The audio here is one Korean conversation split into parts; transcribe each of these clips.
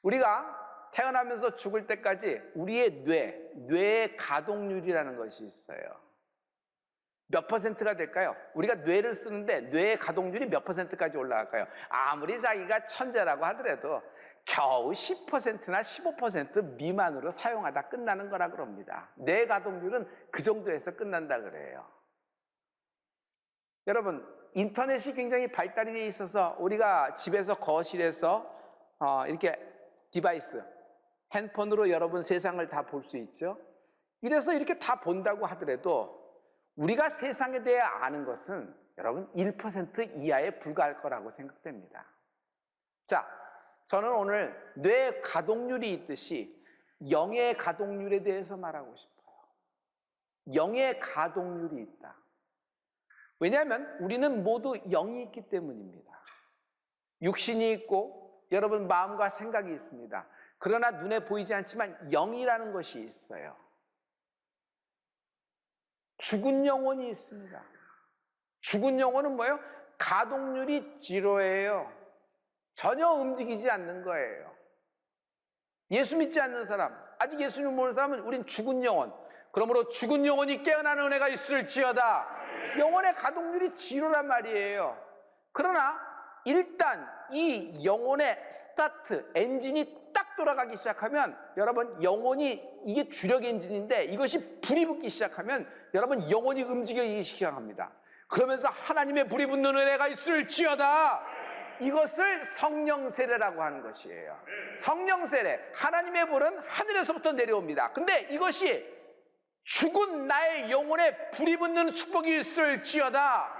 우리가 태어나면서 죽을 때까지 우리의 뇌의 가동률이라는 것이 있어요. 몇 퍼센트가 될까요? 우리가 뇌를 쓰는데 뇌의 가동률이 몇 퍼센트까지 올라갈까요? 아무리 자기가 천재라고 하더라도 겨우 10%나 15% 미만으로 사용하다 끝나는 거라 그럽니다. 뇌 가동률은 그 정도에서 끝난다 그래요. 여러분, 인터넷이 굉장히 발달이 돼 있어서 우리가 집에서 거실에서 이렇게 디바이스, 핸드폰으로 여러분 세상을 다 볼 수 있죠. 이래서 이렇게 다 본다고 하더라도 우리가 세상에 대해 아는 것은 여러분 1% 이하에 불과할 거라고 생각됩니다. 자, 저는 오늘 뇌 가동률이 있듯이 영의 가동률에 대해서 말하고 싶어요. 영의 가동률이 있다. 왜냐하면 우리는 모두 영이 있기 때문입니다. 육신이 있고 여러분 마음과 생각이 있습니다. 그러나 눈에 보이지 않지만 영이라는 것이 있어요. 죽은 영혼이 있습니다. 죽은 영혼은 뭐예요? 가동률이 0예요. 전혀 움직이지 않는 거예요. 예수 믿지 않는 사람, 아직 예수님 모르는 사람은 우린 죽은 영혼. 그러므로 죽은 영혼이 깨어나는 은혜가 있을지어다. 영혼의 가동률이 0란 말이에요. 그러나 일단 이 영혼의 스타트, 엔진이 딱 돌아가기 시작하면 여러분 영혼이 이게 주력 엔진인데 이것이 불이 붙기 시작하면 여러분 영혼이 움직이기 시작합니다. 그러면서 하나님의 불이 붙는 은혜가 있을지어다. 이것을 성령 세례라고 하는 것이에요. 성령 세례, 하나님의 불은 하늘에서부터 내려옵니다. 근데 이것이 죽은 나의 영혼에 불이 붙는 축복이 있을지어다.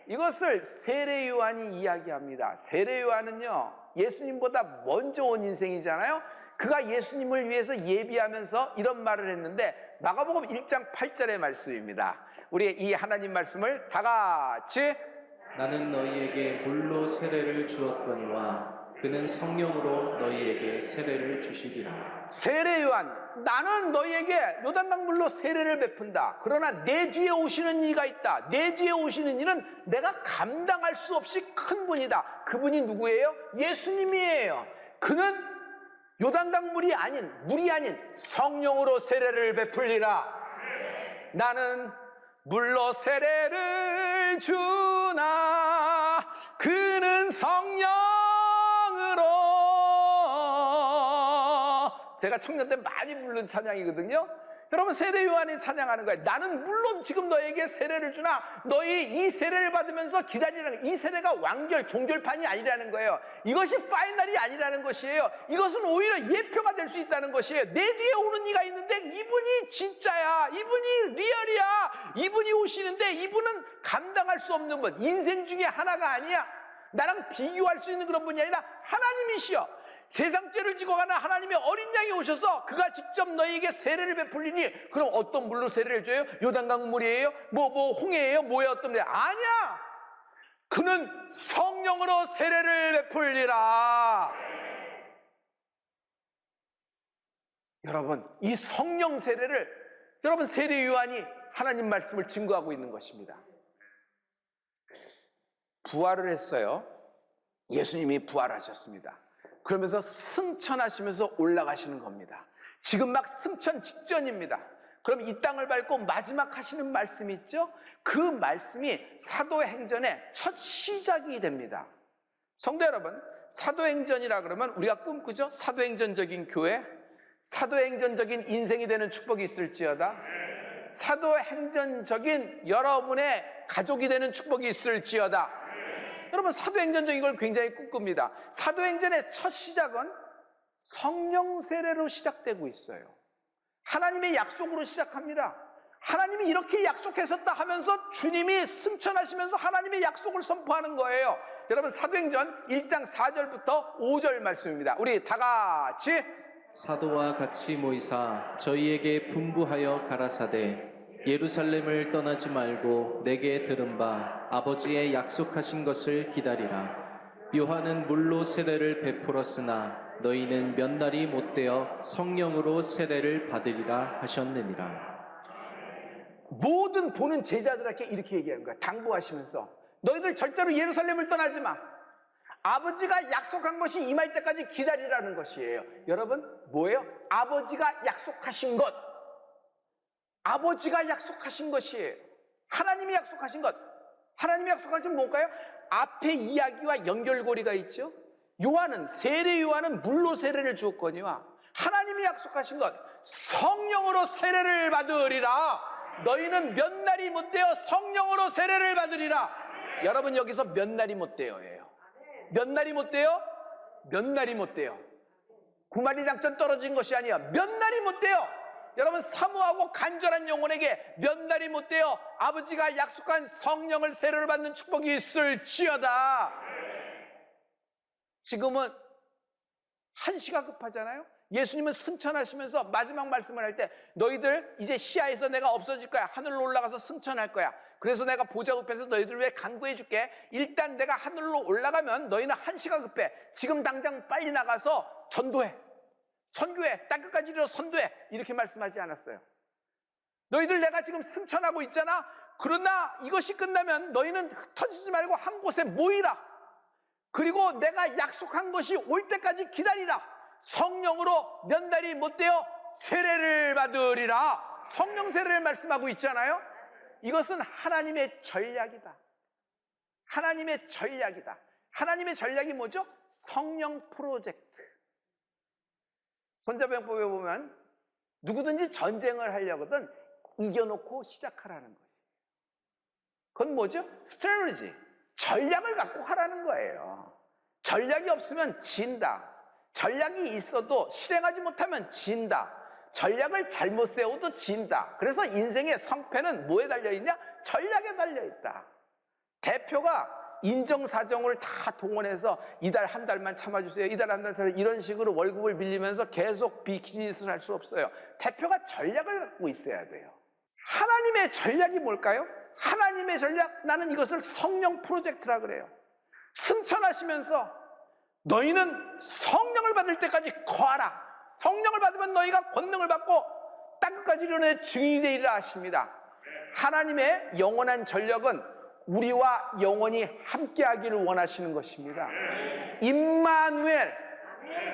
이것을 세례 요한이 이야기합니다. 세례 요한은요, 예수님보다 먼저 온 인생이잖아요. 그가 예수님을 위해서 예비하면서 이런 말을 했는데 마가복음 1장 8절의 말씀입니다. 우리 이 하나님 말씀을 다 같이 나는 너희에게 물로 세례를 주었거니와 그는 성령으로 너희에게 세례를 주시리라. 세례 요한, 나는 너희에게 요단강 물로 세례를 베푼다. 그러나 내 뒤에 오시는 이가 있다. 내 뒤에 오시는 이는 내가 감당할 수 없이 큰 분이다. 그분이 누구예요? 예수님이에요. 그는 요단강 물이 아닌 성령으로 세례를 베풀리라. 나는 물로 세례를 주나 그는 성령으로. 제가 청년 때 많이 부른 찬양이거든요. 여러분, 세례 요한이 찬양하는 거예요. 나는 물론 지금 너에게 세례를 주나 너희 이 세례를 받으면서 기다리라는 거예요. 이 세례가 완결, 종결판이 아니라는 거예요. 이것이 파이널이 아니라는 것이에요. 이것은 오히려 예표가 될 수 있다는 것이에요. 내 뒤에 오는 이가 있는데 이분이 진짜야. 이분이 리얼이야. 이분이 오시는데 이분은 감당할 수 없는 분. 인생 중에 하나가 아니야. 나랑 비교할 수 있는 그런 분이 아니라 하나님이시여. 세상 죄를 지고 가는 하나님의 어린 양이 오셔서 그가 직접 너희에게 세례를 베풀리니 그럼 어떤 물로 세례를 줘요? 요단강 물이에요? 홍해예요? 뭐예요? 어떤 물이에요? 아니야. 그는 성령으로 세례를 베풀리라. 여러분, 이 성령 세례를 여러분 세례 요한이 하나님 말씀을 증거하고 있는 것입니다. 부활을 했어요. 예수님이 부활하셨습니다. 그러면서 승천하시면서 올라가시는 겁니다. 지금 막 승천 직전입니다. 그럼 이 땅을 밟고 마지막 하시는 말씀이 있죠? 그 말씀이 사도행전의 첫 시작이 됩니다. 성도 여러분, 사도행전이라 그러면 우리가 꿈꾸죠? 사도행전적인 교회, 사도행전적인 인생이 되는 축복이 있을지어다. 사도행전적인 여러분의 가족이 되는 축복이 있을지어다. 여러분, 사도행전적인 걸 굉장히 꿈꿉니다. 사도행전의 첫 시작은 성령 세례로 시작되고 있어요. 하나님의 약속으로 시작합니다. 하나님이 이렇게 약속하셨다 하면서 주님이 승천하시면서 하나님의 약속을 선포하는 거예요. 여러분, 사도행전 1장 4절부터 5절 말씀입니다. 우리 다 같이 사도와 같이 모이사 저희에게 분부하여 가라사대 예루살렘을 떠나지 말고 내게 들은 바 아버지의 약속하신 것을 기다리라. 요한은 물로 세례를 베풀었으나 너희는 몇 날이 못되어 성령으로 세례를 받으리라 하셨느니라. 모든 보는 제자들에게 이렇게 얘기하는 거야. 당부하시면서 너희들 절대로 예루살렘을 떠나지 마. 아버지가 약속한 것이 임할 때까지 기다리라는 것이에요. 여러분, 뭐예요? 아버지가 약속하신 것. 아버지가 약속하신 것이에요. 하나님이 약속하신 것. 하나님이 약속한 것은 뭘까요? 앞에 이야기와 연결고리가 있죠. 세례 요한은 물로 세례를 주었거니와 하나님이 약속하신 것, 성령으로 세례를 받으리라. 너희는 몇 날이 못되어 성령으로 세례를 받으리라. 여러분, 여기서 몇 날이 못되어예요. 몇 날이 못되어? 몇 날이 못되어. 구마리 장천 떨어진 것이 아니야. 몇 날이 못되어. 여러분, 사모하고 간절한 영혼에게 몇 날이 못되어 아버지가 약속한 성령을 세례를 받는 축복이 있을지어다. 지금은 한시가 급하잖아요. 예수님은 승천하시면서 마지막 말씀을 할 때 너희들 이제 시야에서 내가 없어질 거야. 하늘로 올라가서 승천할 거야. 그래서 내가 보좌 옆에서 너희들 위해 간구해 줄게. 일단 내가 하늘로 올라가면 너희는 한시가 급해. 지금 당장 빨리 나가서 전도해. 선교해. 땅끝까지 이르러 선도해. 이렇게 말씀하지 않았어요. 너희들 내가 지금 승천하고 있잖아. 그러나 이것이 끝나면 너희는 흩어지지 말고 한 곳에 모이라. 그리고 내가 약속한 것이 올 때까지 기다리라. 성령으로 몇 달이 못되어 세례를 받으리라. 성령 세례를 말씀하고 있잖아요. 이것은 하나님의 전략이다. 하나님의 전략이다. 하나님의 전략이 뭐죠? 성령 프로젝트. 손자병법에 보면 누구든지 전쟁을 하려거든 이겨놓고 시작하라는 거예요. 그건 뭐죠? 스트래티지. 전략을 갖고 하라는 거예요. 전략이 없으면 진다. 전략이 있어도 실행하지 못하면 진다. 전략을 잘못 세워도 진다. 그래서 인생의 성패는 뭐에 달려있냐? 전략에 달려있다. 대표가 인정사정을 다 동원해서 이달 한 달만 참아주세요. 이달 한 달 이런 식으로 월급을 빌리면서 계속 비즈니스를 할 수 없어요. 대표가 전략을 갖고 있어야 돼요. 하나님의 전략이 뭘까요? 하나님의 전략, 나는 이것을 성령 프로젝트라 그래요. 승천하시면서 너희는 성령을 받을 때까지 거하라. 성령을 받으면 너희가 권능을 받고 땅끝까지 이르는 증인이 되리라 하십니다. 하나님의 영원한 전략은 우리와 영원히 함께하기를 원하시는 것입니다. 임마누엘,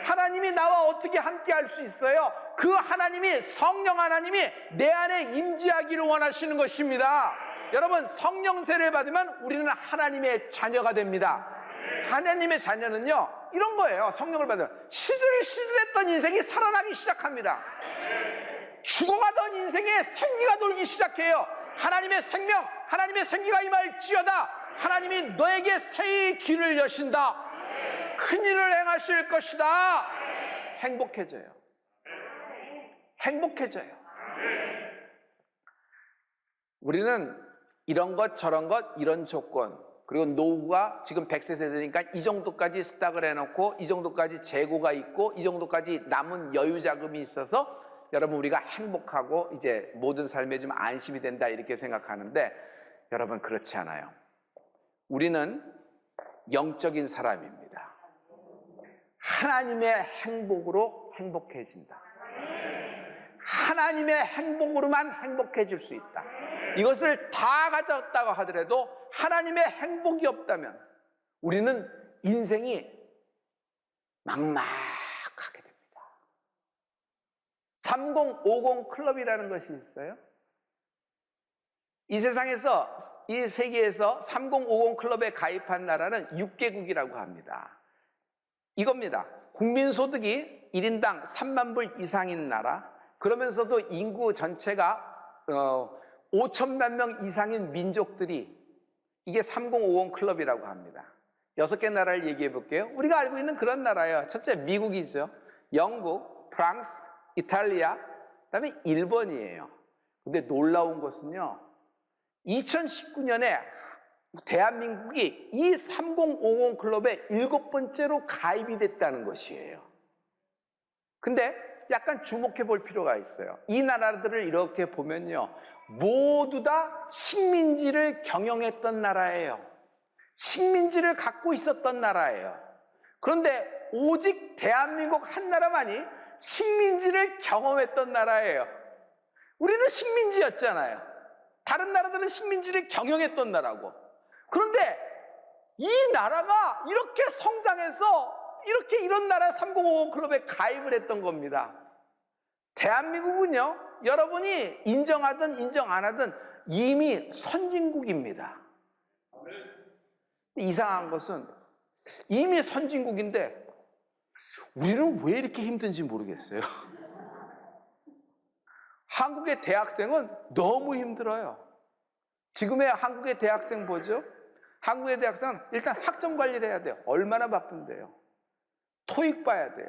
하나님이 나와 어떻게 함께할 수 있어요? 그 하나님이, 성령 하나님이 내 안에 임재하기를 원하시는 것입니다. 여러분, 성령 세례를 받으면 우리는 하나님의 자녀가 됩니다. 하나님의 자녀는요, 이런 거예요. 성령을 받으면 시들시들했던 인생이 살아나기 시작합니다. 죽어가던 인생에 생기가 돌기 시작해요. 하나님의 생명, 하나님의 생기가 임할지어다. 하나님이 너에게 새의 길을 여신다. 큰 일을 행하실 것이다. 행복해져요. 행복해져요. 우리는 이런 것 저런 것 이런 조건, 그리고 노후가 지금 100세 세대니까 이 정도까지 스탁을 해놓고 이 정도까지 재고가 있고 이 정도까지 남은 여유 자금이 있어서 여러분 우리가 행복하고 이제 모든 삶에 좀 안심이 된다 이렇게 생각하는데, 여러분 그렇지 않아요. 우리는 영적인 사람입니다. 하나님의 행복으로 행복해진다. 하나님의 행복으로만 행복해질 수 있다. 이것을 다 가졌다고 하더라도 하나님의 행복이 없다면 우리는 인생이 막막하게 됩니다. 3050 클럽이라는 것이 있어요. 이 세상에서, 이 세계에서 3050 클럽에 가입한 나라는 6개국이라고 합니다. 이겁니다. 국민소득이 1인당 3만 불 이상인 나라, 그러면서도 인구 전체가 5천만 명 이상인 민족들이, 이게 3050 클럽이라고 합니다. 6개 나라를 얘기해 볼게요. 우리가 알고 있는 그런 나라예요. 첫째, 미국이죠. 영국, 프랑스, 이탈리아, 그다음에 일본이에요. 근데 놀라운 것은요, 2019년에 대한민국이 이 3050 클럽에 7번째로 가입이 됐다는 것이에요. 근데 약간 주목해 볼 필요가 있어요. 이 나라들을 이렇게 보면요, 모두 다 식민지를 경영했던 나라예요. 식민지를 갖고 있었던 나라예요. 그런데 오직 대한민국 한 나라만이 식민지를 경험했던 나라예요. 우리는 식민지였잖아요. 다른 나라들은 식민지를 경영했던 나라고. 그런데 이 나라가 이렇게 성장해서 이렇게 이런 나라 3050 클럽에 가입을 했던 겁니다. 대한민국은요, 여러분이 인정하든 인정 안 하든 이미 선진국입니다. 이상한 것은 이미 선진국인데 우리는 왜 이렇게 힘든지 모르겠어요. 한국의 대학생은 너무 힘들어요. 지금의 한국의 대학생 보죠? 한국의 대학생은 일단 학점 관리를 해야 돼요. 얼마나 바쁜데요. 토익 봐야 돼요.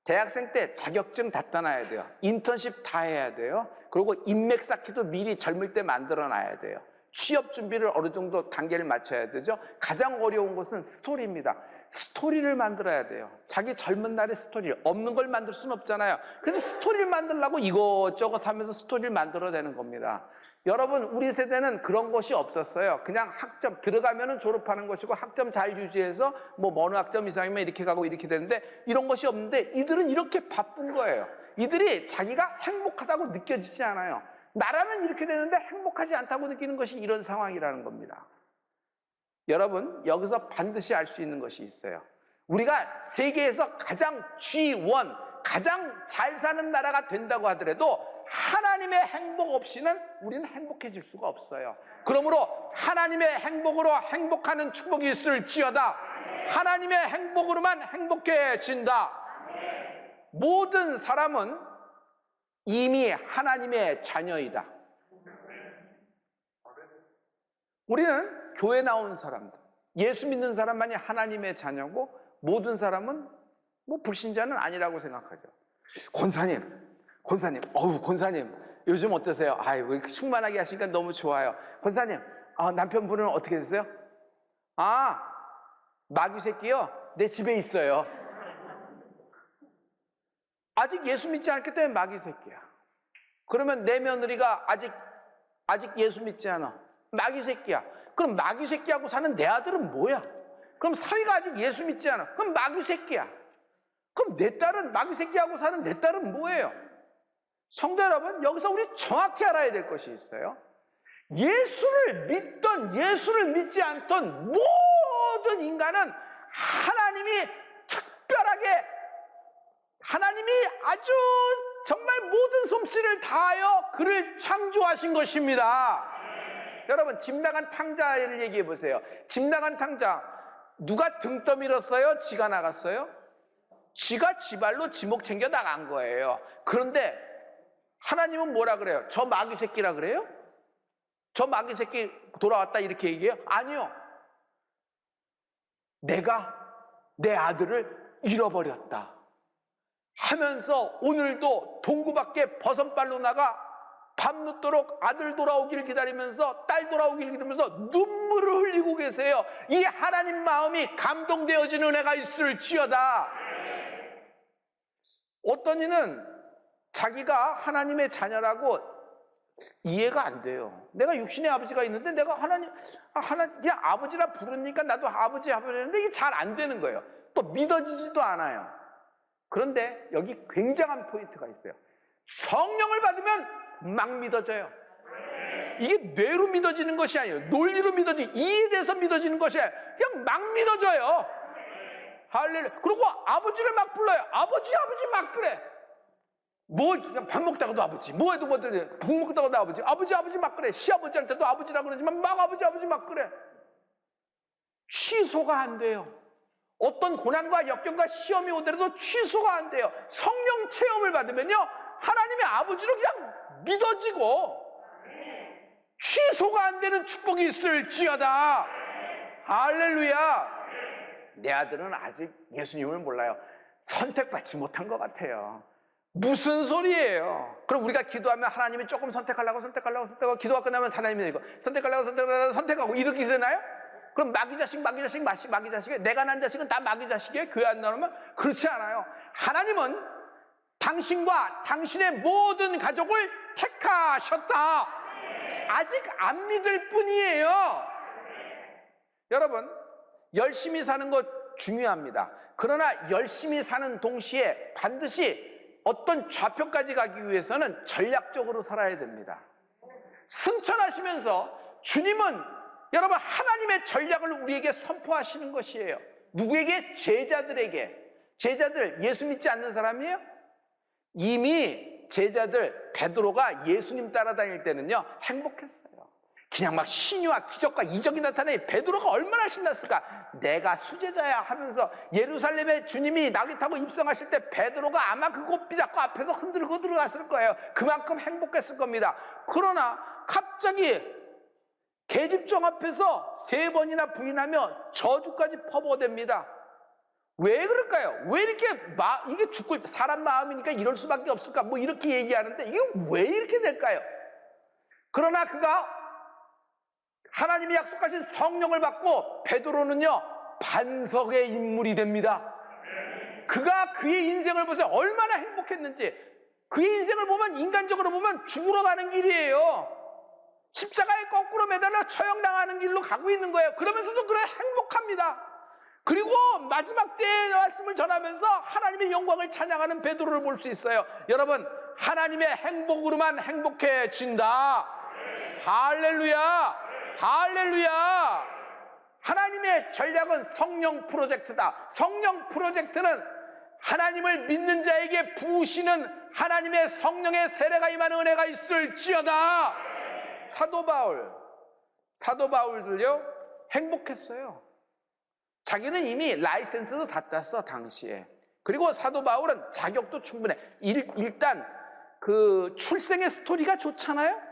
대학생 때 자격증 다 따놔야 돼요. 인턴십 다 해야 돼요. 그리고 인맥 쌓기도 미리 젊을 때 만들어 놔야 돼요. 취업 준비를 어느 정도 단계를 맞춰야 되죠. 가장 어려운 것은 스토리입니다. 스토리를 만들어야 돼요. 자기 젊은 날의 스토리, 없는 걸 만들 수는 없잖아요. 그래서 스토리를 만들려고 이것저것 하면서 스토리를 만들어내는 겁니다. 여러분, 우리 세대는 그런 것이 없었어요. 그냥 학점 들어가면은 졸업하는 것이고 학점 잘 유지해서 뭐 어느 학점 이상이면 이렇게 가고 이렇게 되는데 이런 것이 없는데 이들은 이렇게 바쁜 거예요. 이들이 자기가 행복하다고 느껴지지 않아요. 나라는 이렇게 되는데 행복하지 않다고 느끼는 것이 이런 상황이라는 겁니다. 여러분, 여기서 반드시 알 수 있는 것이 있어요. 우리가 세계에서 가장 G1, 가장 잘 사는 나라가 된다고 하더라도 하나님의 행복 없이는 우리는 행복해질 수가 없어요. 그러므로 하나님의 행복으로 행복하는 축복이 있을지어다. 하나님의 행복으로만 행복해진다. 모든 사람은 이미 하나님의 자녀이다. 우리는 교회 나온 사람들, 예수 믿는 사람만이 하나님의 자녀고 모든 사람은 뭐 불신자는 아니라고 생각하죠. 권사님, 요즘 어떠세요? 아이고, 이렇게 충만하게 하시니까 너무 좋아요. 권사님, 남편분은 어떻게 되세요? 마귀 새끼요? 내 집에 있어요. 아직 예수 믿지 않기 때문에 마귀 새끼야. 그러면 내 며느리가 아직 예수 믿지 않아. 마귀 새끼야. 그럼 마귀 새끼하고 사는 내 아들은 뭐야? 그럼 사위가 아직 예수 믿지 않아. 그럼 마귀 새끼야. 그럼 내 딸은 마귀 새끼하고 사는 내 딸은 뭐예요? 성도 여러분, 여기서 우리 정확히 알아야 될 것이 있어요. 예수를 믿던 예수를 믿지 않던 모든 인간은 하나님이 특별하게 하나님이 아주 정말 모든 솜씨를 다하여 그를 창조하신 것입니다. 여러분, 집 나간 탕자를 얘기해 보세요. 집 나간 탕자, 누가 등 떠밀었어요? 지가 나갔어요? 지가 지발로 지목 챙겨 나간 거예요. 그런데 하나님은 뭐라 그래요? 저 마귀 새끼라 그래요? 저 마귀 새끼 돌아왔다 이렇게 얘기해요? 아니요. 내가 내 아들을 잃어버렸다 하면서 오늘도 동구 밖에 버선발로 나가 밤늦도록 아들 돌아오기를 기다리면서 딸 돌아오기를 기다리면서 눈물을 흘리고 계세요. 이 하나님 마음이 감동되어지는 은혜가 있을지어다. 어떤 이는 자기가 하나님의 자녀라고 이해가 안 돼요. 내가 육신의 아버지가 있는데 내가 하나님 그냥 아버지라 부르니까 나도 아버지 하는데 이게 잘 안 되는 거예요. 또 믿어지지도 않아요. 그런데 여기 굉장한 포인트가 있어요. 성령을 받으면 막 믿어져요. 이게 뇌로 믿어지는 것이 아니에요. 논리로 이해돼서 믿어지는 것이 아니에요. 그냥 막 믿어져요. 할렐루야. 그리고 아버지를 막 불러요. 아버지 막 그래. 그냥 밥 먹다가도 아버지, 뭐 해도 밥 먹다가도 아버지 막 그래. 시아버지한테도 아버지라 그러지만 막 아버지 막 그래. 취소가 안 돼요. 어떤 고난과 역경과 시험이 오더라도 취소가 안 돼요. 성령 체험을 받으면요, 하나님의 아버지로 그냥 믿어지고 취소가 안 되는 축복이 있을지어다. 할렐루야. 내 아들은 아직 예수님을 몰라요. 선택받지 못한 것 같아요. 무슨 소리예요? 그럼 우리가 기도하면 하나님이 조금 선택하려고 기도가 끝나면 하나님이 이거 선택하고 이렇게 되나요? 그럼 마귀 자식 내가 난 자식은 다 마귀 자식이에요? 교회 안 나오면? 그렇지 않아요. 하나님은 당신과 당신의 모든 가족을 택하셨다. 아직 안 믿을 뿐이에요. 여러분, 열심히 사는 것 중요합니다. 그러나 열심히 사는 동시에 반드시 어떤 좌표까지 가기 위해서는 전략적으로 살아야 됩니다. 승천하시면서 주님은 여러분, 하나님의 전략을 우리에게 선포하시는 것이에요. 누구에게? 제자들에게. 제자들 예수 믿지 않는 사람이에요? 이미 제자들 베드로가 예수님 따라다닐 때는요 행복했어요. 그냥 막 신유와 기적과 이적이 나타나니 베드로가 얼마나 신났을까. 내가 수제자야 하면서 예루살렘에 주님이 나귀 타고 입성하실 때 베드로가 아마 그 고삐 잡고 앞에서 흔들고 들어갔을 거예요. 그만큼 행복했을 겁니다. 그러나 갑자기 계집종 앞에서 3번이나 부인하며 저주까지 퍼부어댑니다. 왜 그럴까요? 왜 이렇게 이게 죽고 사람 마음이니까 이럴 수밖에 없을까? 뭐 이렇게 얘기하는데 이게 왜 이렇게 될까요? 그러나 그가 하나님이 약속하신 성령을 받고 베드로는요 반석의 인물이 됩니다. 그가 그의 인생을 보세요. 얼마나 행복했는지. 그의 인생을 보면 인간적으로 보면 죽으러 가는 길이에요. 십자가에 거꾸로 매달려 처형당하는 길로 가고 있는 거예요. 그러면서도 그를 행복합니다. 그리고 마지막 때의 말씀을 전하면서 하나님의 영광을 찬양하는 베드로를 볼 수 있어요. 여러분, 하나님의 행복으로만 행복해진다. 할렐루야! 할렐루야! 하나님의 전략은 성령 프로젝트다. 성령 프로젝트는 하나님을 믿는 자에게 부으시는 하나님의 성령의 세례가 임하는 은혜가 있을지어다. 사도 바울들요 행복했어요. 자기는 이미 라이센스도 다 땄어 당시에. 그리고 사도 바울은 자격도 충분해. 일단 그 출생의 스토리가 좋잖아요.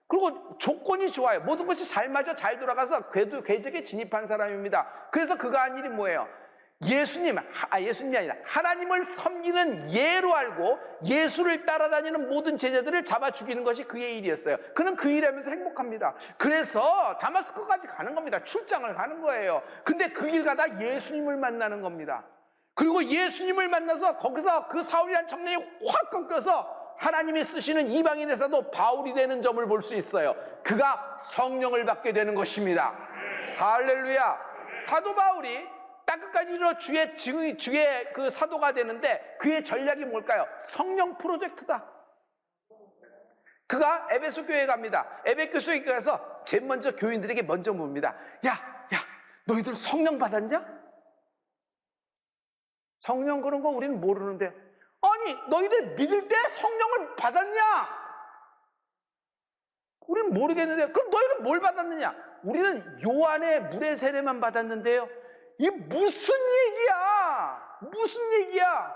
그리고 조건이 좋아요. 모든 것이 잘 맞아 잘 돌아가서 궤적에 진입한 사람입니다. 그래서 그가 한 일이 뭐예요? 예수님이 아니라 하나님을 섬기는 예로 알고 예수를 따라다니는 모든 제자들을 잡아 죽이는 것이 그의 일이었어요. 그는 그 일하면서 행복합니다. 그래서 다마스커까지 가는 겁니다. 출장을 가는 거예요. 근데 그 길 가다 예수님을 만나는 겁니다. 그리고 예수님을 만나서 거기서 그 사울이라는 청년이 확 꺾여서 하나님이 쓰시는 이방인에서도 바울이 되는 점을 볼 수 있어요. 그가 성령을 받게 되는 것입니다. 할렐루야. 사도 바울이 땅끝까지 이르러 주의 그 사도가 되는데 그의 전략이 뭘까요? 성령 프로젝트다. 그가 에베소 교회에 갑니다. 에베소 교회에 가서 제일 먼저 교인들에게 먼저 묻습니다. 야, 너희들 성령 받았냐? 성령 그런 거 우리는 모르는데. 아니, 너희들 믿을 때 성령을 받았냐? 우리는 모르겠는데. 그럼 너희는 뭘 받았느냐? 우리는 요한의 물의 세례만 받았는데요. 이게 무슨 얘기야? 무슨 얘기야?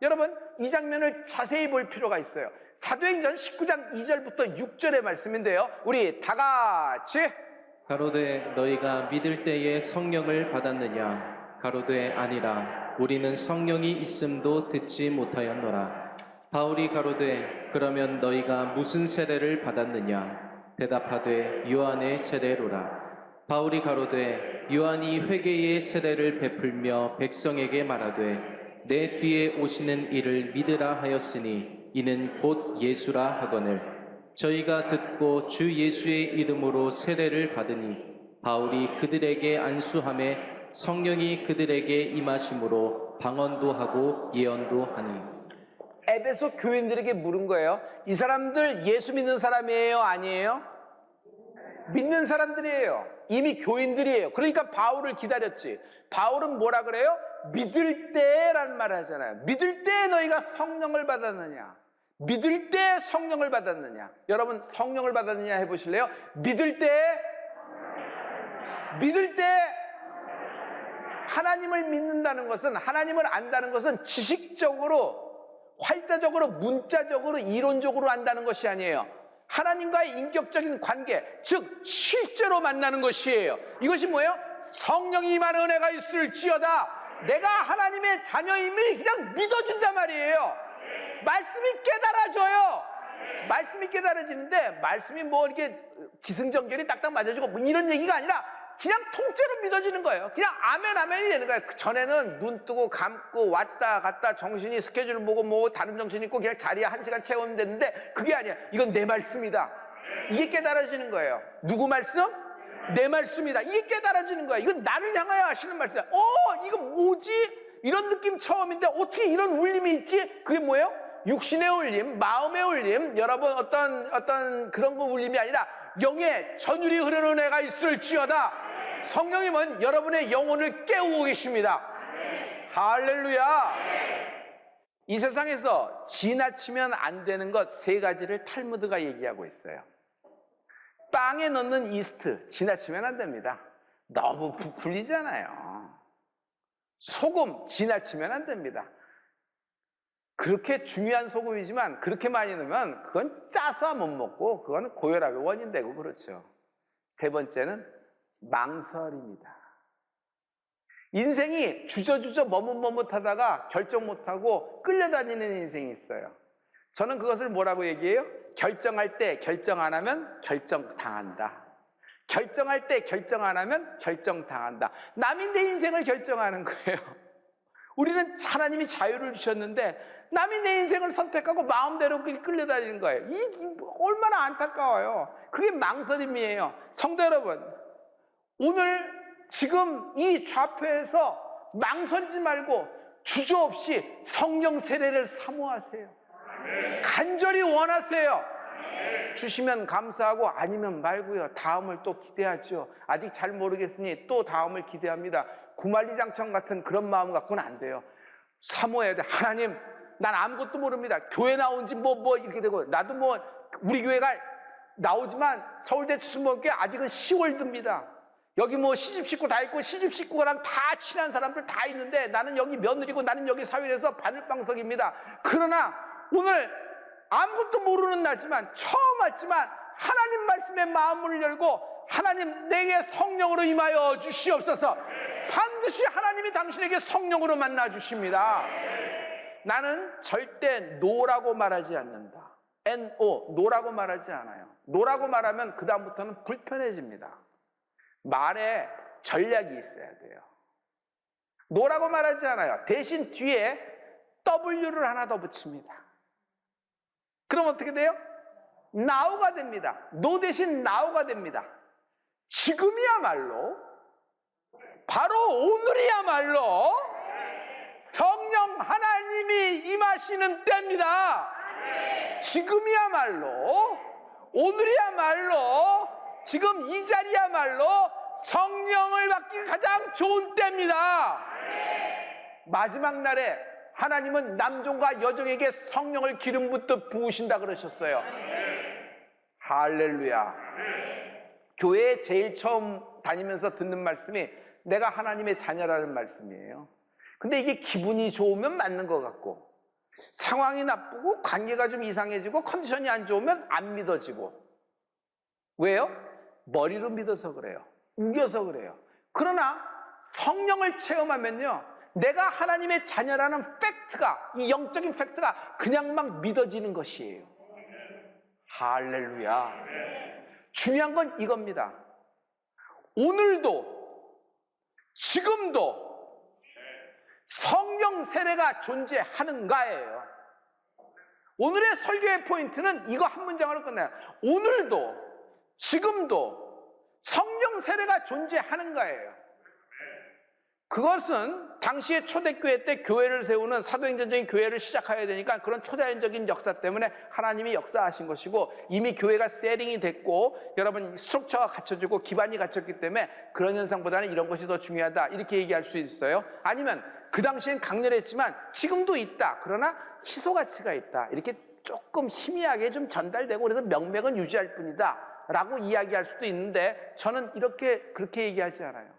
여러분, 이 장면을 자세히 볼 필요가 있어요. 사도행전 19장 2절부터 6절의 말씀인데요. 우리 다 같이 가로되 너희가 믿을 때에 성령을 받았느냐? 가로되 아니라 우리는 성령이 있음도 듣지 못하였노라. 바울이 가로되 그러면 너희가 무슨 세례를 받았느냐? 대답하되 요한의 세례로라. 바울이 가로되 요한이 회개의 세례를 베풀며 백성에게 말하되 내 뒤에 오시는 이를 믿으라 하였으니 이는 곧 예수라 하거늘 저희가 듣고 주 예수의 이름으로 세례를 받으니 바울이 그들에게 안수하매 성령이 그들에게 임하심으로 방언도 하고 예언도 하니. 에베소 교인들에게 물은 거예요. 이 사람들 예수 믿는 사람이에요? 아니에요? 믿는 사람들이에요. 이미 교인들이에요. 그러니까 바울을 기다렸지. 바울은 뭐라 그래요? 믿을 때라는 말을 하잖아요. 믿을 때 너희가 성령을 받았느냐? 믿을 때 성령을 받았느냐? 여러분, 성령을 받았느냐 해보실래요? 믿을 때 하나님을 믿는다는 것은, 하나님을 안다는 것은 지식적으로, 활자적으로, 문자적으로, 이론적으로 안다는 것이 아니에요. 하나님과의 인격적인 관계, 즉 실제로 만나는 것이에요. 이것이 뭐예요? 성령이 임하는 은혜가 있을지어다. 내가 하나님의 자녀임을 그냥 믿어준단 말이에요. 말씀이 깨달아져요. 말씀이 깨달아지는데 말씀이 뭐 이렇게 기승전결이 딱딱 맞아주고 뭐 이런 얘기가 아니라 그냥 통째로 믿어지는 거예요. 그냥 아멘 아멘이 되는 거예요. 전에는 눈 뜨고 감고 왔다 갔다 정신이 스케줄 보고 뭐 다른 정신 있고 그냥 자리에 1시간 채우면 되는데 그게 아니야. 이건 내 말씀이다. 이게 깨달아지는 거예요. 누구 말씀? 내 말씀이다. 이게 깨달아지는 거야. 이건 나를 향하여 하시는 말씀이다. 이거 뭐지? 이런 느낌 처음인데 어떻게 이런 울림이 있지? 그게 뭐예요? 육신의 울림, 마음의 울림, 여러분 어떤 그런 거 울림이 아니라 영의 전율이 흐르는 은혜가 있을지어다. 성령님은 여러분의 영혼을 깨우고 계십니다. 할렐루야. 이 세상에서 지나치면 안 되는 것 세 가지를 탈무드가 얘기하고 있어요. 빵에 넣는 이스트 지나치면 안 됩니다. 너무 부풀리잖아요. 소금 지나치면 안 됩니다. 그렇게 중요한 소금이지만 그렇게 많이 넣으면 그건 짜서 못 먹고 그거는 고혈압의 원인 되고 그렇죠. 세 번째는 망설입니다. 인생이 주저주저 머뭇머뭇하다가 결정 못하고 끌려다니는 인생이 있어요. 저는 그것을 뭐라고 얘기해요? 결정할 때 결정 안 하면 결정당한다. 결정할 때 결정 안 하면 결정당한다. 남이 내 인생을 결정하는 거예요. 우리는 하나님이 자유를 주셨는데 남이 내 인생을 선택하고 마음대로 끌려다니는 거예요. 얼마나 안타까워요. 그게 망설임이에요. 성도 여러분, 오늘 지금 이 좌표에서 망설이지 말고 주저없이 성령 세례를 사모하세요. 간절히 원하세요. 주시면 감사하고 아니면 말고요. 다음을 또 기대하죠. 아직 잘 모르겠으니 또 다음을 기대합니다. 구만리장청 같은 그런 마음 갖고는 안 돼요. 사모해야 돼. 하나님, 난 아무것도 모릅니다. 교회 나온 지 뭐 이렇게 되고, 나도 우리 교회가 나오지만 서울대 추수목교회 아직은 10월드입니다. 여기 시집 식구 다 있고 시집 식구랑 다 친한 사람들 다 있는데 나는 여기 며느리고 나는 여기 사회에서 바늘방석입니다. 그러나 오늘 아무것도 모르는 나지만 처음 왔지만 하나님 말씀에 마음을 열고 하나님 내게 성령으로 임하여 주시옵소서. 반드시 하나님이 당신에게 성령으로 만나 주십니다. 나는 절대 노라고 말하지 않는다. NO, 노라고 말하지 않아요. 노라고 말하면 그 다음부터는 불편해집니다. 말에 전략이 있어야 돼요. 노라고 말하지 않아요. 대신 뒤에 W를 하나 더 붙입니다. 그럼 어떻게 돼요? now가 됩니다. no 대신 now가 됩니다. 지금이야말로, 바로 오늘이야말로 성령 하나님이 임하시는 때입니다. 지금이야말로, 오늘이야말로, 지금 이 자리야말로 성령을 받기 가장 좋은 때입니다. 마지막 날에 하나님은 남종과 여종에게 성령을 기름 붓듯 부으신다 그러셨어요. 할렐루야. 교회에 제일 처음 다니면서 듣는 말씀이 내가 하나님의 자녀라는 말씀이에요. 근데 이게 기분이 좋으면 맞는 것 같고, 상황이 나쁘고 관계가 좀 이상해지고 컨디션이 안 좋으면 안 믿어지고. 왜요? 머리로 믿어서 그래요. 우겨서 그래요. 그러나 성령을 체험하면요, 내가 하나님의 자녀라는 팩트가, 이 영적인 팩트가 그냥 막 믿어지는 것이에요. 할렐루야. 중요한 건 이겁니다. 오늘도 지금도 성령 세례가 존재하는가예요. 오늘의 설교의 포인트는 이거 한 문장으로 끝나요. 오늘도 지금도 성령 세례가 존재하는가예요. 그것은 당시의 초대교회 때 교회를 세우는 사도행전적인 교회를 시작해야 되니까 그런 초자연적인 역사 때문에 하나님이 역사하신 것이고, 이미 교회가 세팅이 됐고 여러분 스트럭처가 갖춰지고 기반이 갖췄기 때문에 그런 현상보다는 이런 것이 더 중요하다, 이렇게 얘기할 수 있어요. 아니면 그 당시엔 강렬했지만 지금도 있다, 그러나 희소 가치가 있다, 이렇게 조금 희미하게 좀 전달되고 그래서 명맥은 유지할 뿐이다 라고 이야기할 수도 있는데, 저는 그렇게 얘기하지 않아요.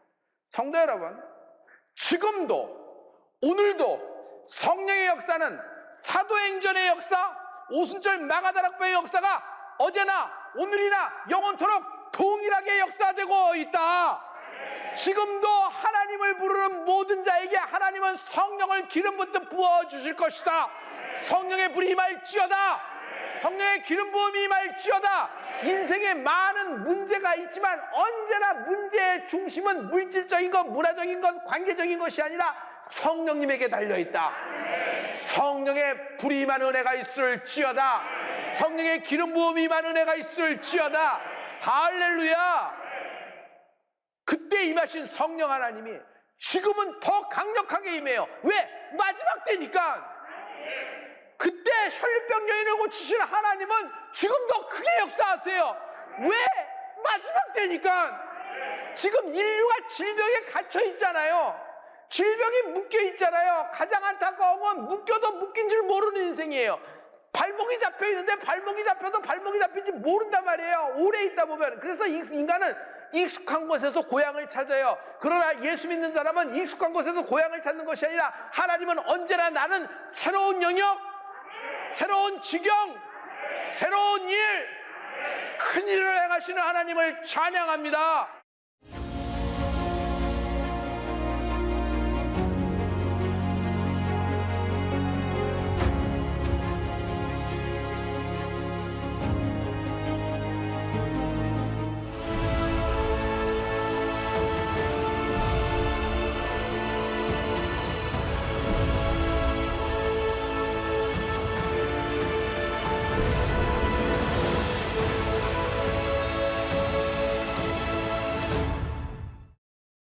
성도 여러분, 지금도 오늘도 성령의 역사는 사도행전의 역사, 오순절 마가다락방의 역사가 어제나 오늘이나 영원토록 동일하게 역사되고 있다. 지금도 하나님을 부르는 모든 자에게 하나님은 성령을 기름 붓듯 부어주실 것이다. 성령의 불이 임할지어다. 성령의 기름 부음이 임할지어다. 인생에 많은 문제가 있지만 언제나 문제의 중심은 물질적인 것, 문화적인 것, 관계적인 것이 아니라 성령님에게 달려있다. 성령의 불이 임한 은혜가 있을지어다. 성령의 기름 부음이 임한 은혜가 있을지어다. 할렐루야. 그때 임하신 성령 하나님이 지금은 더 강력하게 임해요. 왜? 마지막 때니까. 그때 혈류병 여인을 고치신 하나님은 지금도 크게 역사하세요. 왜? 마지막 때니까. 지금 인류가 질병에 갇혀 있잖아요. 질병이 묶여 있잖아요. 가장 안타까운 건 묶여도 묶인 줄 모르는 인생이에요. 발목이 잡혀 있는데 발목이 잡혀도 발목이 잡힌지 모른단 말이에요. 오래 있다 보면. 그래서 인간은 익숙한 곳에서 고향을 찾아요. 그러나 예수 믿는 사람은 익숙한 곳에서 고향을 찾는 것이 아니라 하나님은 언제나 나는 새로운 영역, 새로운 지경, 새로운 일, 큰 일을 행하시는 하나님을 찬양합니다.